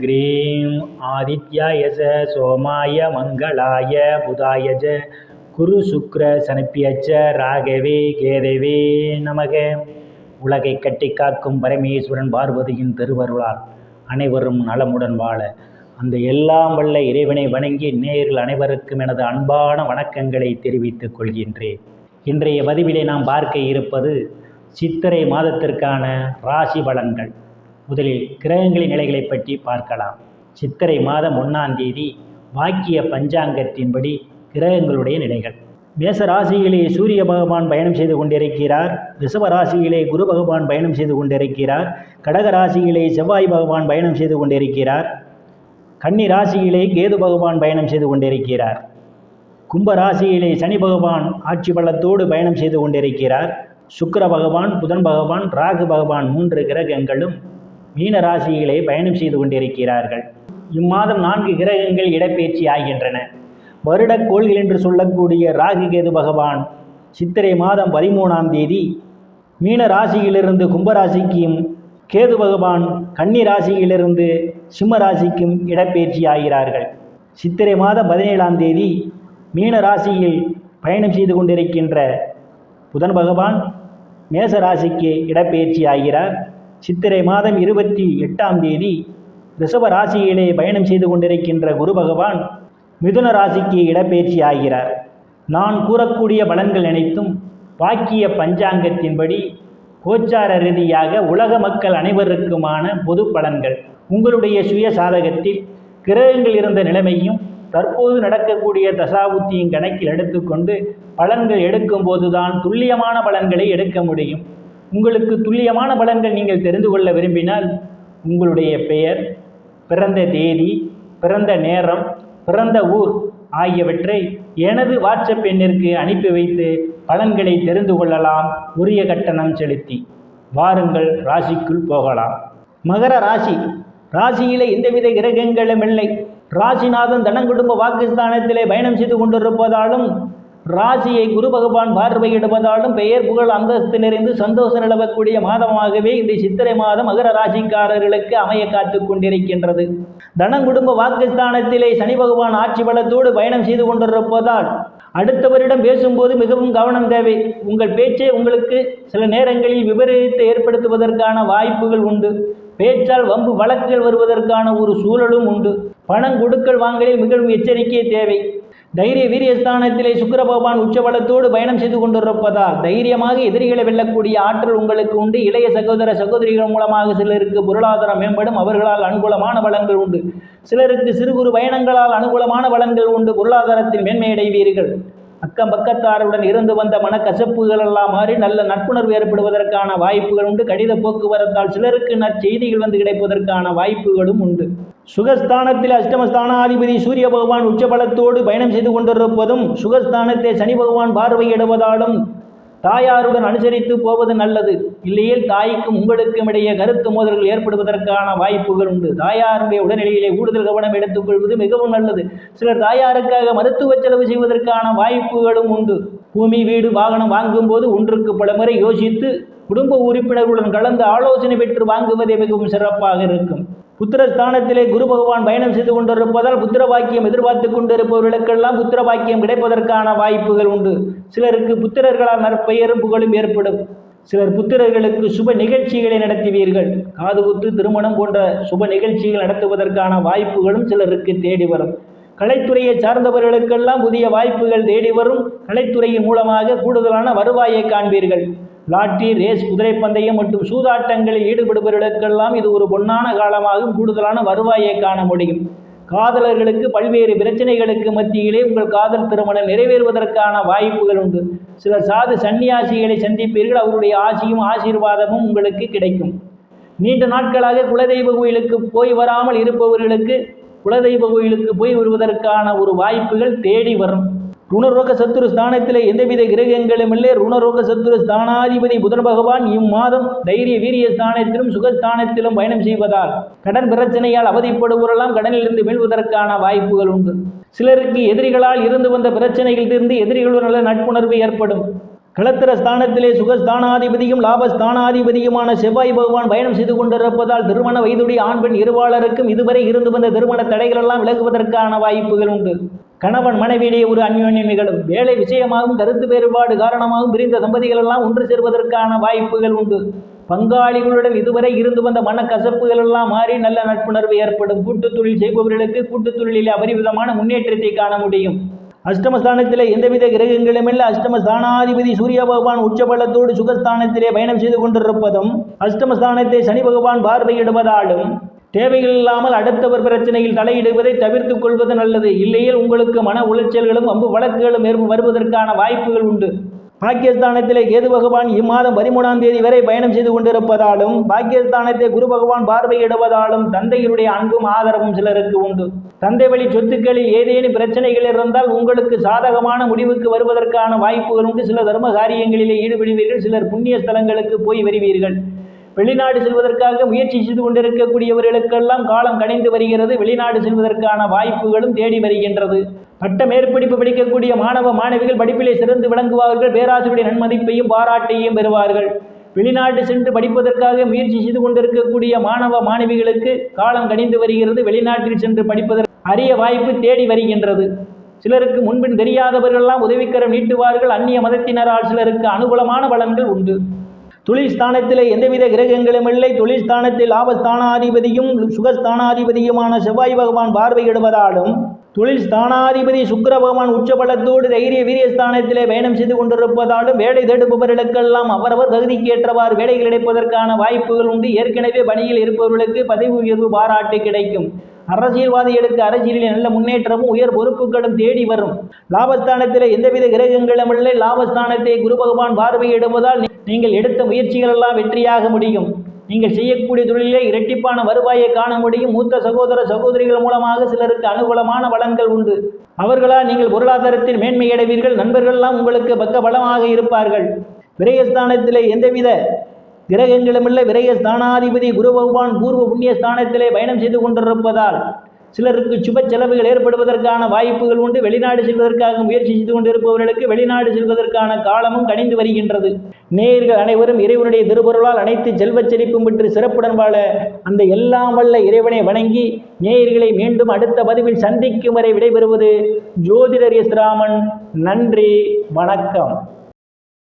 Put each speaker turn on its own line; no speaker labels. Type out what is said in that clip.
Cream ஆதித்யாய சோமாய மங்களாய புதாயஜ குரு சுக்ர சனிப்பியச்ச ராகவே கேதவே நமக. உலகை கட்டி காக்கும் பரமேஸ்வரன் பார்வதியின் திருவருளால் அனைவரும் நலமுடன் வாழ அந்த எல்லாம் வல்ல இறைவனை வணங்கி நேயர்கள் அனைவருக்கும் எனது அன்பான வணக்கங்களை தெரிவித்துக் கொள்கின்றேன். இன்றைய பதிவிலே நாம் பார்க்க இருப்பது சித்திரை மாதத்திற்கான ராசி பலன்கள். முதலில் கிரகங்களின் நிலைகளை பற்றி பார்க்கலாம். சித்திரை மாதம் 1ஆம் தேதி வாக்கிய பஞ்சாங்கத்தின்படி கிரகங்களுடைய நிலைகள். மேச ராசியிலே சூரிய பகவான் பயணம் செய்து கொண்டிருக்கிறார். ரிஷப ராசியிலே குரு பகவான் பயணம் செய்து கொண்டிருக்கிறார். கடக ராசியிலே செவ்வாய் பகவான் பயணம் செய்து கொண்டிருக்கிறார். கன்னி ராசியிலே கேது பகவான் பயணம் செய்து கொண்டிருக்கிறார். கும்ப ராசியிலே சனி பகவான் ஆட்சி பலத்தோடு பயணம் செய்து கொண்டிருக்கிறார். சுக்கிர பகவான், புதன் பகவான், ராகு பகவான் 3 கிரகங்களும் மீன ராசியிலே பயணம் செய்து கொண்டிருக்கிறார்கள். இம்மாதம் 4 கிரகங்கள் இடப்பெயர்ச்சி ஆகின்றன. வருடக்கோள்கள் என்று சொல்லக்கூடிய ராகு கேது பகவான் சித்திரை மாதம் 13ஆம் தேதி மீன ராசியிலிருந்து கும்பராசிக்கும், கேது பகவான் கன்னி ராசியிலிருந்து சிம்ம ராசிக்கும் இடப்பெயர்ச்சி ஆகிறார்கள். சித்திரை மாதம் 17ஆம் தேதி மீன ராசியில் பயணம் செய்து கொண்டிருக்கின்ற புதன் பகவான் மேச ராசிக்கு இடப்பெயர்ச்சி ஆகிறார். சித்திரை மாதம் 28ஆம் தேதி ரிஷப ராசியிலே பயணம் செய்து கொண்டிருக்கின்ற குரு பகவான் மிதுன ராசிக்கு இடப்பெயர்ச்சி ஆகிறார். நான் கூறக்கூடிய பலன்கள் அனைத்தும் வாக்கிய பஞ்சாங்கத்தின்படி கோச்சார ரீதியாக உலக மக்கள் அனைவருக்குமான பொது பலன்கள். உங்களுடைய சுய சாதகத்தில் கிரகங்கள் இருந்த நிலைமையும் தற்போது நடக்கக்கூடிய தசாபுத்தியும் கணக்கில் எடுத்துக்கொண்டு பலன்கள் எடுக்கும் போதுதான் துல்லியமான பலன்களை எடுக்க முடியும். உங்களுக்கு துல்லியமான பலன்கள் நீங்கள் தெரிந்து கொள்ள விரும்பினால் உங்களுடைய பெயர், பிறந்த தேதி, பிறந்த நேரம், பிறந்த ஊர் ஆகியவற்றை எனது வாட்ஸ்அப் எண்ணிற்கு அனுப்பி வைத்து பலன்களை தெரிந்து கொள்ளலாம், உரிய கட்டணம் செலுத்தி. வாருங்கள், ராசிக்குள் போகலாம். மகர ராசி. ராசியிலே எந்தவித கிரகங்களும் இல்லை. ராசிநாதன் தனங்குடும்ப வாக்குஸ்தானத்திலே பயணம் செய்து கொண்டிருப்பதாலும் ராசியை குரு பகவான் பார்வையிடுவதாலும் பெயர் புகழ் அந்தஸ்து நிறைந்து சந்தோஷம் நிலவக்கூடிய மாதமாகவே இந்த சித்திரை மாதம் மகர ராசிக்காரர்களுக்கு அமைய காத்து கொண்டிருக்கின்றது. தனங்குடும்ப வாக்குஸ்தானத்திலே சனி பகவான் ஆட்சி பலத்தோடு பயணம் செய்து கொண்டிருப்பதால் அடுத்தவரிடம் பேசும்போது மிகவும் கவனம் தேவை. உங்கள் பேச்சே உங்களுக்கு சில நேரங்களில் விபரீதத்தை ஏற்படுத்துவதற்கான வாய்ப்புகள் உண்டு. பேச்சால் வம்பு வழக்குகள் வருவதற்கான ஒரு சூழலும் உண்டு. பணம் கொடுக்கல் வாங்கலில் மிகவும் எச்சரிக்கை தேவை. தைரிய வீரியஸ்தானத்திலே சுக்கிர பகவான் உச்சபலத்தோடு பயணம் செய்து கொண்டிருப்பதால் தைரியமாக எதிரிகளை வெல்லக்கூடிய ஆற்றல் உங்களுக்கு உண்டு. இளைய சகோதர சகோதரிகள் மூலமாக சிலருக்கு பொருளாதாரம் மேம்படும். அவர்களால் அனுகூலமான பலன்கள் உண்டு. சிலருக்கு சிறு குறு பயணங்களால் அனுகூலமான பலன்கள் உண்டு. பொருளாதாரத்தில் மேன்மையடைவீர்கள். அக்கம் பக்கத்தாருடன் இருந்து வந்த மனக்கசப்புகள் எல்லாம் மாறி நல்ல நட்புணர்வு ஏற்படுவதற்கான வாய்ப்புகள் உண்டு. கடித போக்குவரத்தால் சிலருக்கு நற்செய்திகள் வந்து கிடைப்பதற்கான வாய்ப்புகளும் உண்டு. சுகஸ்தானத்தில் அஷ்டமஸ்தானாதிபதி சூரிய பகவான் உச்சபலத்தோடு பயணம் செய்து கொண்டிருப்பதும் சுகஸ்தானத்தை சனி பகவான் பார்வையிடுவதாலும் தாயாருடன் அனுசரித்து போவது நல்லது. இல்லையில் தாய்க்கும் உங்களுக்கும் இடையே கருத்து மோதல்கள் ஏற்படுவதற்கான வாய்ப்புகள் உண்டு. தாயாருடைய உடல்நிலையிலே கூடுதல் கவனம் எடுத்துக்கொள்வது மிகவும் நல்லது. சிலர் தாயாருக்காக மருத்துவ செலவு செய்வதற்கான வாய்ப்புகளும் உண்டு. பூமி, வீடு, வாகனம் வாங்கும் போது ஒன்றுக்கு பல முறை யோசித்து குடும்ப உறுப்பினர்களுடன் கலந்து ஆலோசனை பெற்று வாங்குவதே மிகவும் சிறப்பாக இருக்கும். புத்திரஸ்தானத்திலே குரு பகவான் பயணம் செய்து கொண்டிருப்பதால் புத்திர பாக்கியம் எதிர்பார்த்து கொண்டிருப்பவர்களுக்கெல்லாம் புத்திர பாக்கியம் கிடைப்பதற்கான வாய்ப்புகள் உண்டு. சிலருக்கு புத்திரர்களால் நற்பெயரும் புகழும் ஏற்படும். சிலர் புத்திரர்களுக்கு சுப நிகழ்ச்சிகளை நடத்துவீர்கள். காதுகுத்து, திருமணம் போன்ற சுப நிகழ்ச்சிகள் நடத்துவதற்கான வாய்ப்புகளும் சிலருக்கு தேடி வரும். கலைத்துறையை சார்ந்தவர்களுக்கெல்லாம் புதிய வாய்ப்புகள் தேடி வரும். கலைத்துறையின் மூலமாக கூடுதலான வருவாயை காண்பீர்கள். லாட்டரி, ரேஸ், குதிரை பந்தயம் மற்றும் சூதாட்டங்களில் ஈடுபடுபவர்களுக்கெல்லாம் இது ஒரு பொன்னான காலமாகும். கூடுதலான வருவாயை காண முடியும். காதலர்களுக்கு பல்வேறு பிரச்சனைகளுக்கு மத்தியிலே உங்கள் காதல் திருமணம் நிறைவேறுவதற்கான வாய்ப்புகள் உண்டு. சிலர் சாது சன்னியாசிகளை சந்திப்பீர்கள். அவருடைய ஆசியும் ஆசீர்வாதமும் உங்களுக்கு கிடைக்கும். நீண்ட நாட்களாக குலதெய்வ கோயிலுக்கு போய் வராமல் இருப்பவர்களுக்கு குலதெய்வ கோயிலுக்கு போய் வருவதற்கான ஒரு வாய்ப்புகள் தேடி வரும். ருணரோக சத்துரு ஸ்தானத்திலே எந்தவித கிரகங்களும் இல்லை. ருணரோக சத்துரு ஸ்தானாதிபதி புதன் பகவான் இம்மாதம் தைரிய வீரிய ஸ்தானத்திலும் சுகஸ்தானத்திலும் பயணம் செய்வதால் கடன் பிரச்சனையால் அவதிப்படுவோரெல்லாம் கடனிலிருந்து மீள்வதற்கான வாய்ப்புகள் உண்டு. சிலருக்கு எதிரிகளால் இருந்து வந்த பிரச்சனைகள் தீர்ந்து எதிரிகளுடன் நல்ல நட்புணர்வு ஏற்படும். களத்திர ஸ்தானத்திலே சுகஸ்தானாதிபதியும் லாபஸ்தானாதிபதியுமான செவ்வாய் பகவான் பயணம் செய்து கொண்டிருப்பதால் திருமண வயதுடைய ஆண் பெண் இருபாலருக்கும் இதுவரை இருந்து வந்த திருமண தடைகள் எல்லாம் விலகுவதற்கான வாய்ப்புகள் உண்டு. கணவன் மனைவியிடையே ஒரு அந்யோன்யம் நிகழும். வேலை விஷயமாகவும் கருத்து வேறுபாடு காரணமாகவும் பிரிந்த தம்பதிகள் எல்லாம் ஒன்று சேர்வதற்கான வாய்ப்புகள் உண்டு. பங்காளிகளுடன் இதுவரை இருந்து வந்த மனக்கசப்புகள் எல்லாம் மாறி நல்ல நட்புணர்வு ஏற்படும். கூட்டுத் தொழில் செய்பவர்களுக்கு கூட்டுத் தொழிலில் அபரிவிதமான முன்னேற்றத்தை காண முடியும். அஷ்டமஸ்தானத்திலே எந்தவித கிரகங்களுமில்லை. அஷ்டமஸ்தானாதிபதி சூரிய பகவான் உச்சபலத்தோடு சுகஸ்தானத்திலே பயணம் செய்து கொண்டிருப்பதும் அஷ்டமஸ்தானத்தை சனி பகவான் பார்வையிடுவதாலும் தேவைகள் இல்லாமல் அடுத்தவர் பிரச்சனையில் தலையிடுவதை தவிர்த்துக் கொள்வது நல்லது. இல்லையில் உங்களுக்கு மன உளைச்சல்களும் வம்பு வழக்குகளும் வருவதற்கான வாய்ப்புகள் உண்டு. பாக்கியஸ்தானத்திலே கேது பகவான் இம்மாதம் 13ஆம் தேதி வரை பயணம் செய்து கொண்டிருப்பதாலும் பாக்கியஸ்தானத்தை குரு பகவான் பார்வையிடுவதாலும் தந்தையினுடைய அன்பும் ஆதரவும் சிலருக்கு உண்டு. தந்தை வழி சொத்துக்களில் ஏதேனும் பிரச்சனைகள் இருந்தால் உங்களுக்கு சாதகமான முடிவுக்கு வருவதற்கான வாய்ப்புகள் உண்டு. சில தர்ம காரியங்களிலே ஈடுபடுவீர்கள். சிலர் புண்ணிய ஸ்தலங்களுக்கு போய் வருவீர்கள். வெளிநாடு செல்வதற்காக முயற்சி செய்து கொண்டிருக்கக்கூடியவர்களுக்கெல்லாம் காலம் கணிந்து வருகிறது. வெளிநாடு செல்வதற்கான வாய்ப்புகளும் தேடி வருகின்றது. பட்ட மேற்படிப்பு படிக்கக்கூடிய மாணவ மாணவிகள் படிப்பிலே சிறந்து விளங்குவார்கள். பேராசிரியருடைய நன்மதிப்பையும் பாராட்டையும் பெறுவார்கள். வெளிநாட்டு சென்று படிப்பதற்காக முயற்சி செய்து கொண்டிருக்கக்கூடிய மாணவ மாணவிகளுக்கு காலம் கணிந்து வருகிறது. வெளிநாட்டில் சென்று படிப்பதற்கு அரிய வாய்ப்பு தேடி வருகின்றது. சிலருக்கு முன்பின் தெரியாதவர்களெல்லாம் உதவிக்கரம் நீட்டுவார்கள். அந்நிய மதத்தினரால் சிலருக்கு அனுகூலமான பலன்கள் உண்டு. தொழில் ஸ்தானத்திலே எந்தவித கிரகங்களும் இல்லை. தொழில் ஸ்தானத்தில் லாபஸ்தானாதிபதியும் சுகஸ்தானாதிபதியுமான செவ்வாய் பகவான் பார்வையிடுவதாலும் தொழில் ஸ்தானாதிபதி சுக்கிர பகவான் உச்சபலத்தோடு தைரிய வீரியஸ்தானத்திலே பயணம் செய்து கொண்டிருப்பதாலும் வேலை தேடுபவர்களுக்கெல்லாம் அவரவர் தகுதிக்கு ஏற்றவாறு வேலைகள் கிடைப்பதற்கான வாய்ப்புகள் உண்டு. ஏற்கனவே பணியில் இருப்பவர்களுக்கு பதவி உயர்வு பாராட்டு கிடைக்கும். அரசியல்வாதிகளுக்கு அரசியலில் நல்ல முன்னேற்றமும் உயர் பொறுப்புகளும் தேடி வரும். லாபஸ்தானத்தில் எந்தவித கிரகங்களும் இல்லை. லாபஸ்தானத்தை குரு பகவான் பார்வையிடுவதால் நீங்கள் எடுத்த முயற்சிகள் எல்லாம் வெற்றியாக முடியும். நீங்கள் செய்யக்கூடிய தொழிலே இரட்டிப்பான வருவாயை காண முடியும். மூத்த சகோதர சகோதரிகள் மூலமாக சிலருக்கு அனுகூலமான பலன்கள் உண்டு. அவர்களால் நீங்கள் பொருளாதாரத்தில் மேன்மை அடைவீர்கள். நண்பர்கள்லாம் உங்களுக்கு பக்க பலமாக இருப்பார்கள். விரயஸ்தானத்திலே எந்தவித கிரகங்களும் இல்லை. விரயஸ்தானாதிபதி குரு பகவான் பூர்வ புண்ணிய ஸ்தானத்திலே பயணம் செய்து கொண்டிருப்பதால் சிலருக்கு சுப செலவுகள் ஏற்படுவதற்கான வாய்ப்புகள் உண்டு. வெளிநாடு செல்வதற்காக முயற்சி செய்து கொண்டிருப்பவர்களுக்கு வெளிநாடு செல்வதற்கான காலமும் கணிந்து வருகின்றது. நேயர்கள் அனைவரும் இறைவனுடைய திருப்பொருளால் அனைத்து செல்வச் செழிப்பும் பெற்று சிறப்புடன் வாழ அந்த எல்லாம் வல்ல இறைவனை வணங்கி நேயர்களை மீண்டும் அடுத்த பதிவில் சந்திக்கும் வரை விடைபெறுவது ஜோதிடர் எஸ் ராமன். நன்றி, வணக்கம்.